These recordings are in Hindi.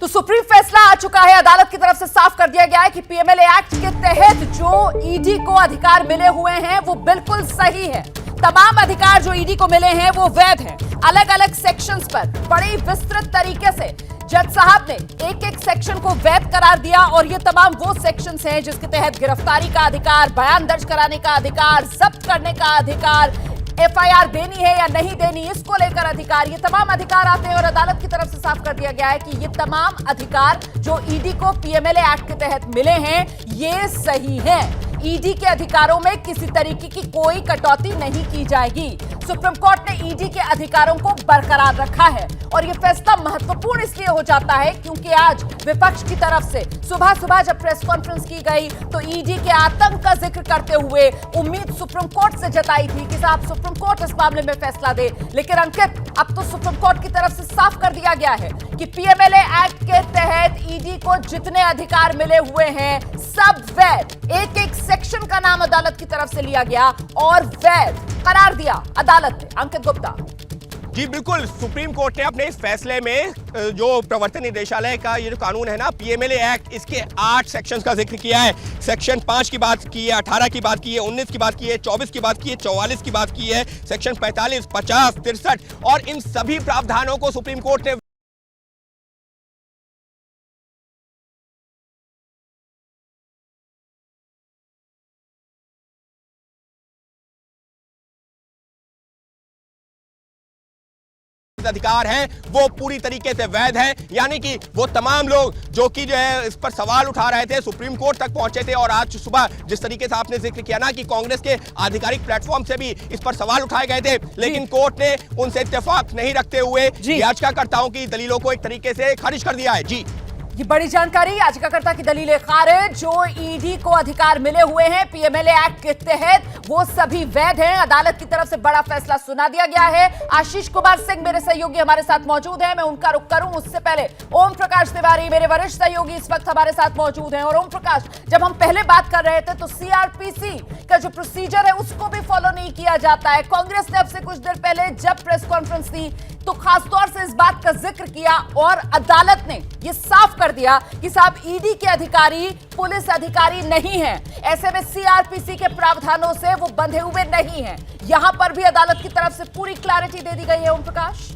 तो सुप्रीम फैसला आ चुका है। अदालत की तरफ से साफ कर दिया गया है कि पीएमएलए एक्ट के तहत जो ईडी को अधिकार मिले हुए हैं वो बिल्कुल सही है। तमाम अधिकार जो ईडी को मिले हैं वो वैध हैं। अलग अलग सेक्शंस पर बड़ी विस्तृत तरीके से जज साहब ने एक एक सेक्शन को वैध करार दिया और ये तमाम वो सेक्शंस हैं जिसके तहत गिरफ्तारी का अधिकार, बयान दर्ज कराने का अधिकार, जब्त करने का अधिकार, एफआईआर देनी है या नहीं देनी इसको लेकर अधिकार, ये तमाम अधिकार आते हैं। और अदालत की तरफ से साफ कर दिया गया है कि ये तमाम अधिकार जो ईडी को पीएमएलए एक्ट के तहत मिले हैं ये सही है। ईडी के अधिकारों में किसी तरीके की कोई कटौती नहीं की जाएगी। सुप्रीम कोर्ट ने ईडी के अधिकारों को बरकरार रखा है और यह फैसला महत्वपूर्ण इसलिए हो जाता है क्योंकि आज विपक्ष की तरफ से सुबह सुबह जब प्रेस कॉन्फ्रेंस की गई तो ईडी के आतंक का जिक्र करते हुए उम्मीद सुप्रीम कोर्ट से जताई थी कि साहब सुप्रीम कोर्ट इस मामले में फैसला दे। लेकिन अंकित, अब तो सुप्रीम कोर्ट की तरफ से साफ कर दिया गया है कि पीएमएलए एक्ट के तहत ईडी को जितने अधिकार मिले हुए हैं सब वैध। एक एक सेक्शन का नाम अदालत की तरफ से लिया गया और वैध करार दिया अदालत ने। अंकित गुप्ता। जी बिल्कुल, सुप्रीम कोर्ट ने अपने इस फैसले में जो प्रवर्तन निदेशालय का ये जो कानून है ना पीएमएलए एक्ट, इसके 8 सेक्शंस का जिक्र किया है। सेक्शन 5 की बात की है, 18 की बात की है, 19 की बात की है, 24 की बात की है, 44 की बात की है, सेक्शन 45, 50, 63 और इन सभी प्रावधानों को सुप्रीम कोर्ट ने अधिकार है वो पूरी तरीके से वैध है। यानी कि वो तमाम लोग जो कि जो है इस पर सवाल उठा रहे थे सुप्रीम कोर्ट तक पहुंचे थे और आज सुबह जिस तरीके से आपने जिक्र किया ना कि कांग्रेस के आधिकारिक प्लेटफॉर्म से भी इस पर सवाल उठाए गए थे, लेकिन कोर्ट ने उनसे इत्तेफाक नहीं रखते हुए याचिकाकर्ताओं की दलीलों को एक तरीके से खारिज कर दिया है। जी ये बड़ी जानकारी, याचिकाकर्ता की दलीलें खारिज। जो ईडी को अधिकार मिले हुए हैं पीएमएलए एक्ट के तहत वो सभी वैध हैं। अदालत की तरफ से बड़ा फैसला सुना दिया गया है। आशीष कुमार सिंह मेरे सहयोगी हमारे साथ मौजूद हैं, मैं उनका रुख करूं उससे पहले ओम प्रकाश तिवारी मेरे वरिष्ठ सहयोगी इस वक्त हमारे साथ मौजूद हैं। और ओम प्रकाश, जब हम पहले बात कर रहे थे तो सीआरपीसी का जो प्रोसीजर है उसको भी फॉलो नहीं किया जाता है। कांग्रेस ने अब से कुछ देर पहले जब प्रेस कॉन्फ्रेंस दी तो खासतौर से इस बात का जिक्र किया और अदालत ने यह साफ कर दिया कि साहब ईडी के अधिकारी पुलिस अधिकारी नहीं हैं। ऐसे में सीआरपीसी के प्रावधानों से वो बंधे हुए नहीं हैं। यहां पर भी अदालत की तरफ से पूरी क्लैरिटी दे दी गई है। ओम प्रकाश।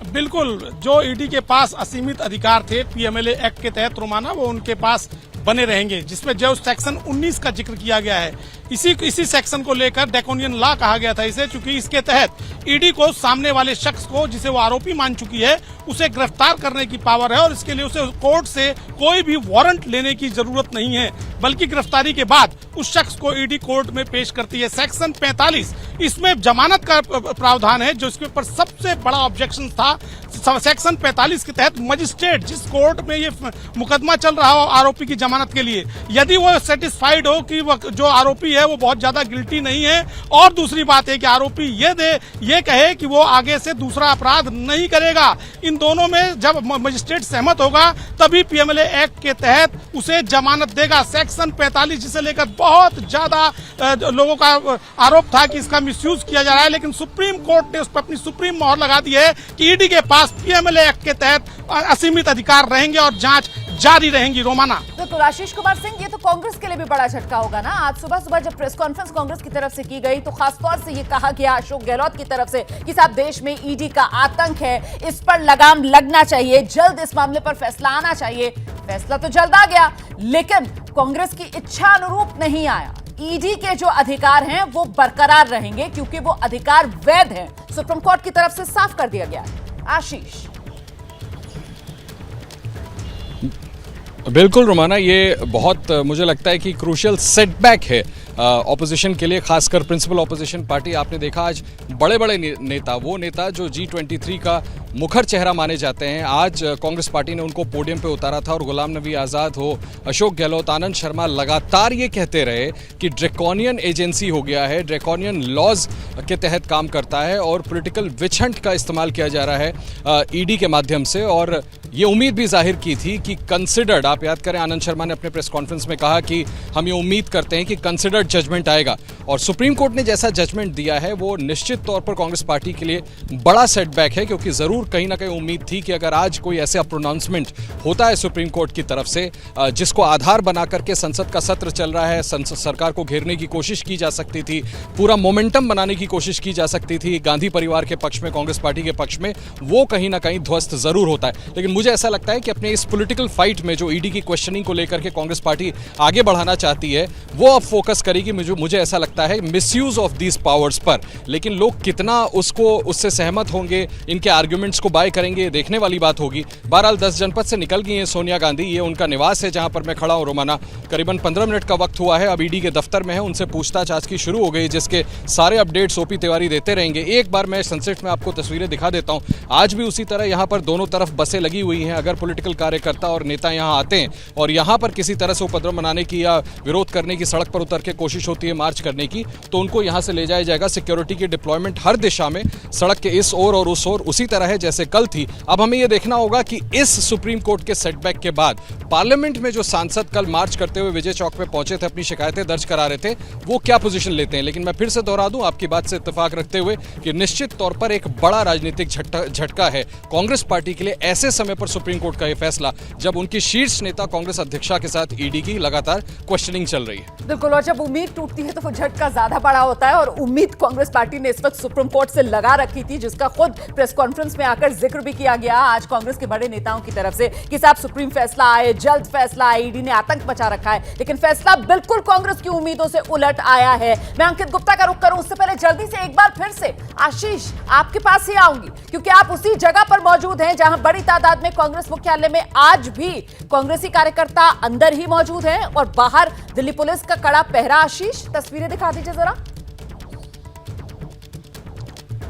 बिल्कुल, जो ईडी के पास असीमित अधिकार थे पीएमएलए एक्ट के तहत रोमाना, वो उनके पास बने रहेंगे, जिसमें जो सेक्शन 19 का जिक्र किया गया है इसी सेक्शन को लेकर ड्रैकोनियन लॉ कहा गया था इसे, क्योंकि इसके तहत ईडी को सामने वाले शख्स को जिसे वो आरोपी मान चुकी है उसे गिरफ्तार करने की पावर है और इसके लिए उसे कोर्ट से कोई भी वारंट लेने की जरूरत नहीं है, बल्कि गिरफ्तारी के बाद उस शख्स को ईडी कोर्ट में पेश करती है। सेक्शन 45 इसमें जमानत का प्रावधान है जो इसके ऊपर सबसे बड़ा ऑब्जेक्शन था। सेक्शन 45 के तहत मजिस्ट्रेट जिस कोर्ट में ये मुकदमा चल रहा हो आरोपी की जमानत के लिए, यदि वो सेटिस्फाइड हो कि वो जो आरोपी है वो बहुत ज्यादा गिल्टी नहीं है और दूसरी बात है कि आरोपी ये कहे कि वो आगे से दूसरा अपराध नहीं करेगा, इन दोनों में जब मजिस्ट्रेट सहमत होगा तभी पीएमएलए एक्ट के तहत उसे जमानत देगा। सेक्शन 45 जिसे लेकर बहुत ज्यादा लोगों का आरोप था कि इसका मिसयूज किया जा रहा है, लेकिन सुप्रीम कोर्ट ने उस पर अपनी सुप्रीम मोहर लगा दी है कि ईडी के पास पीएमएलए एक्ट के तहत असीमित अधिकार रहेंगे और जांच जारी रहेंगी। रोमाना। तो आशीष कुमार सिंह, ये तो कांग्रेस के लिए भी बड़ा झटका होगा ना। आज सुबह सुबह जब प्रेस कॉन्फ्रेंस कांग्रेस की तरफ से की गई तो खासतौर से ये कहा गया अशोक गहलोत की तरफ से कि साहब देश में ईडी का आतंक है, इस पर लगाम लगना चाहिए, जल्द इस मामले पर फैसला आना चाहिए। फैसला तो जल्द आ गया लेकिन कांग्रेस की इच्छा अनुरूप नहीं आया। ईडी के जो अधिकार हैं वो बरकरार रहेंगे क्योंकि वो अधिकार वैध हैं। सुप्रीम कोर्ट की तरफ से साफ कर दिया गया है। आशीष। बिल्कुल रोमाना, ये बहुत मुझे लगता है कि क्रूशियल सेटबैक है ऑपोजिशन के लिए, खासकर प्रिंसिपल ऑपोजिशन पार्टी। आपने देखा आज बड़े बड़े नेता, वो नेता जो G23 का मुखर चेहरा माने जाते हैं, आज कांग्रेस पार्टी ने उनको पोडियम पे उतारा था और गुलाम नबी आज़ाद हो, अशोक गहलोत, आनंद शर्मा लगातार ये कहते रहे कि ड्रैकोनियन एजेंसी हो गया है, ड्रैकोनियन लॉज के तहत काम करता है और पॉलिटिकल विच हंट का इस्तेमाल किया जा रहा है ईडी के माध्यम से। और ये उम्मीद भी जाहिर की थी कि कंसिडर्ड, आप याद करें आनंद शर्मा ने अपने प्रेस कॉन्फ्रेंस में कहा कि हम ये उम्मीद करते हैं कि कंसिडर्ड जजमेंट आएगा, और सुप्रीम कोर्ट ने जैसा जजमेंट दिया है वो निश्चित तौर पर कांग्रेस पार्टी के लिए बड़ा सेटबैक है, क्योंकि जरूर कहीं ना कहीं उम्मीद थी कि अगर आज कोई ऐसा प्रोनाउंसमेंट होता है सुप्रीम कोर्ट की तरफ से जिसको आधार बना करके संसद का सत्र चल रहा है, सरकार को घेरने की कोशिश की जा सकती थी, पूरा मोमेंटम बनाने की कोशिश की जा सकती थी गांधी परिवार के पक्ष में, कांग्रेस पार्टी के पक्ष में, वो कहीं ना कहीं ध्वस्त जरूर होता है। लेकिन मुझे ऐसा लगता है कि अपने इस पॉलिटिकल फाइट में जो ईडी की क्वेश्चनिंग को लेकर के कांग्रेस पार्टी आगे बढ़ाना चाहती है वो अब फोकस करेगी, मुझे ऐसा लगता है, मिसयूज ऑफ दीज पावर्स पर। लेकिन लोग कितना उससे सहमत होंगे, इनके आर्ग्यूमेंट्स को बाय करेंगे, देखने वाली बात होगी। बहरहाल 10 जनपद से निकल गई हैं सोनिया गांधी, ये उनका निवास है जहां पर मैं खड़ा हूं रोमाना। करीबन 15 मिनट का वक्त हुआ है, अब ईडी के दफ्तर में है, उनसे पूछताछ आज की शुरू हो गई, जिसके सारे अपडेट्स ओपी तिवारी देते रहेंगे। एक बार मैं सनसेट में आपको तस्वीरें दिखा देता हूं। आज भी उसी तरह यहां पर दोनों तरफ बसें लगी हुई हैं। अगर पॉलिटिकल कार्यकर्ता और नेता यहां आते हैं और यहां पर किसी तरह से उपद्रव मनाने की या विरोध करने की, सड़क पर उतर के कोशिश होती है मार्च करने की, तो उनको यहां से ले जाया जाएगा। सिक्योरिटी की डिप्लॉयमेंट हर दिशा में, सड़क के इस ओर और उस ओर उसी तरह है जैसे कल थी। अब हमें यह देखना होगा कि इस सुप्रीम कोर्ट के सेटबैक के बाद पार्लियामेंट में जो सांसद कल मार्च करते हुए विजय चौक पे पहुंचे थे, अपनी शिकायतें दर्ज करा रहे थे, वो क्या पोजीशन लेते हैं। लेकिन मैं फिर से दोहरा दूं आपकी बात से इत्तेफाक रखते हुए कि निश्चित तौर पर एक बड़ा राजनीतिक झटका है कांग्रेस पार्टी के लिए ऐसे समय पर सुप्रीम कोर्ट का यह फैसला, जब उनकी शीर्ष नेता कांग्रेस अध्यक्षा के साथ ईडी की लगातार क्वेश्चनिंग चल रही है। बिल्कुल, और जब उम्मीद टूटती है तो वो झटका ज्यादा बड़ा होता है, और उम्मीद कांग्रेस पार्टी ने इस वक्त सुप्रीम कोर्ट से लगा रखी थी, जिसका खुद प्रेस कॉन्फ्रेंस में आकर जिक्र भी किया गया आज कांग्रेस के बड़े नेताओं की तरफ से कि साहब सुप्रीम फैसला आए, जल्द फैसला आए, ईडी ने आतंक मचा रखा है। लेकिन फैसला बिल्कुल कांग्रेस की उम्मीदों से उलट आया है। मैं अंकित गुप्ता का रुख करूं उससे पहले जल्दी से एक बार फिर से आशीष आपके पास ही आऊंगी, क्योंकि आप उसी जगह पर मौजूद हैं जहां बड़ी तादाद में कांग्रेस मुख्यालय में आज भी कांग्रेसी कार्यकर्ता अंदर ही मौजूद हैं और बाहर दिल्ली पुलिस का कड़ा पहरा। आशीष, तस्वीरें दिखा दीजिए जरा।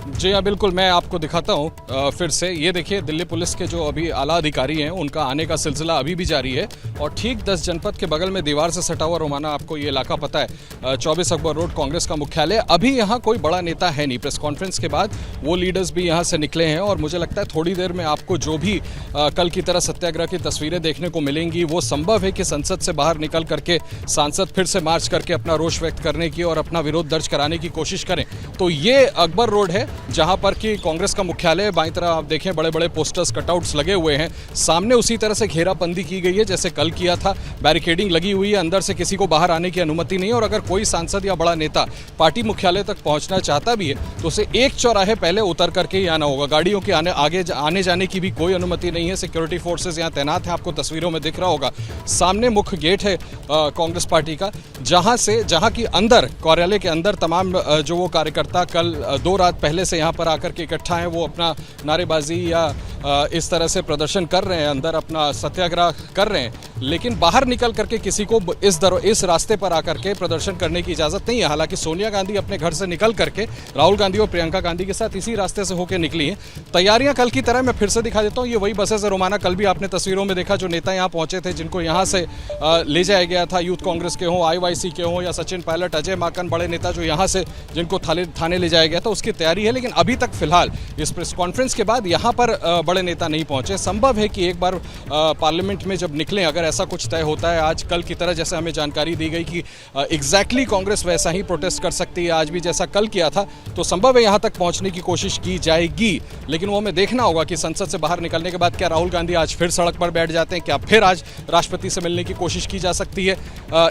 जी हाँ, बिल्कुल, मैं आपको दिखाता हूँ फिर से। ये देखिए, दिल्ली पुलिस के जो अभी आला अधिकारी हैं उनका आने का सिलसिला अभी भी जारी है, और ठीक 10 जनपद के बगल में दीवार से सटा हुआ रोमाना, आपको ये इलाका पता है, 24 अकबर रोड कांग्रेस का मुख्यालय। अभी यहाँ कोई बड़ा नेता है नहीं। प्रेस कॉन्फ्रेंस के बाद वो लीडर्स भी यहाँ से निकले हैं, और मुझे लगता है थोड़ी देर में आपको जो भी कल की तरह सत्याग्रह की तस्वीरें देखने को मिलेंगी, वो संभव है कि संसद से बाहर निकल करके सांसद फिर से मार्च करके अपना रोष व्यक्त करने की और अपना विरोध दर्ज कराने की कोशिश करें। तो ये अकबर रोड है जहां पर कि कांग्रेस का मुख्यालय, बाईं तरफ आप देखें बड़े बड़े पोस्टर्स, कटआउट्स लगे हुए हैं। सामने उसी तरह से घेराबंदी की गई है जैसे कल किया था, बैरिकेडिंग लगी हुई है, अंदर से किसी को बाहर आने की अनुमति नहीं है। और अगर कोई सांसद या बड़ा नेता पार्टी मुख्यालय तक पहुंचना चाहता भी है तो उसे एक चौराहे पहले उतर करके ही आना होगा। गाड़ियों के आने जाने की भी कोई अनुमति नहीं है। सिक्योरिटी फोर्सेज यहाँ तैनात हैं, आपको तस्वीरों में दिख रहा होगा। सामने मुख्य गेट है कांग्रेस पार्टी का, जहां की अंदर, कार्यालय के अंदर तमाम जो वो कार्यकर्ता कल 2 रात पहले से यहाँ पर आकर के इकट्ठा हैं, वो अपना नारेबाजी या इस तरह से प्रदर्शन कर रहे हैं, अंदर अपना सत्याग्रह कर रहे हैं। लेकिन बाहर निकल करके किसी को इस रास्ते पर आकर के प्रदर्शन करने की इजाजत नहीं है। हालांकि सोनिया गांधी अपने घर से निकल करके राहुल गांधी और प्रियंका गांधी के साथ इसी रास्ते से होकर निकली हैं। तैयारियां कल की तरह मैं फिर से दिखा देता हूं। ये वही बसें से रोमाना, कल भी आपने तस्वीरों में देखा, जो नेता यहाँ पहुंचे थे, जिनको यहाँ से ले जाया गया था, यूथ कांग्रेस के हों, IYC के हों या सचिन पायलट, अजय माकन, बड़े नेता जो यहाँ से जिनको थाने ले जाया गया था, उसकी तैयारी है। लेकिन अभी तक फिलहाल इस प्रेस कॉन्फ्रेंस के बाद यहाँ पर बड़े नेता नहीं पहुंचे। संभव है कि एक बार पार्लियामेंट में जब निकलें, अगर ऐसा कुछ तय होता है आज कल की तरह, जैसे हमें जानकारी दी गई कि एग्जैक्टली कांग्रेस वैसा ही प्रोटेस्ट कर सकती है आज भी जैसा कल किया था, तो संभव है यहाँ तक पहुंचने की कोशिश की जाएगी। लेकिन वो हमें देखना होगा कि संसद से बाहर निकलने के बाद क्या राहुल गांधी आज फिर सड़क पर बैठ जाते हैं, क्या फिर आज राष्ट्रपति से मिलने की कोशिश की जा सकती है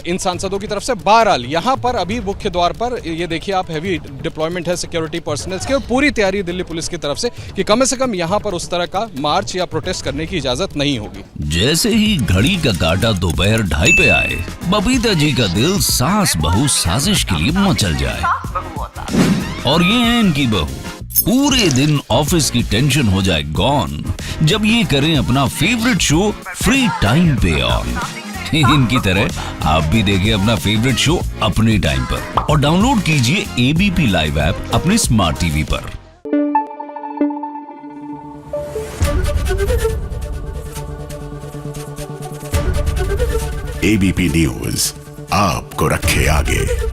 इन सांसदों की तरफ से। बहरहाल यहाँ पर अभी मुख्य द्वार पर ये देखिए आप, हैवी डिप्लॉयमेंट है सिक्योरिटी पर्सनल्स की, और पूरी तैयारी दिल्ली पुलिस की तरफ से कि कम से कम यहाँ पर उस तरह का मार्च या प्रोटेस्ट करने की इजाजत नहीं होगी। जैसे ही घड़ी का काटा दोपहर 2:30 पे आए, बबीता जी का दिल सास बहू साजिश के लिए मचल जाए। और ये है इनकी बहू, पूरे दिन ऑफिस की टेंशन हो जाए गॉन जब ये करें अपना फेवरेट शो फ्री टाइम पे ऑन। इनकी तरह आप भी देखिए अपना फेवरेट शो अपने टाइम पर, और डाउनलोड कीजिए ABP लाइव ऐप अपने स्मार्ट टीवी पर। ABP न्यूज आपको रखे आगे।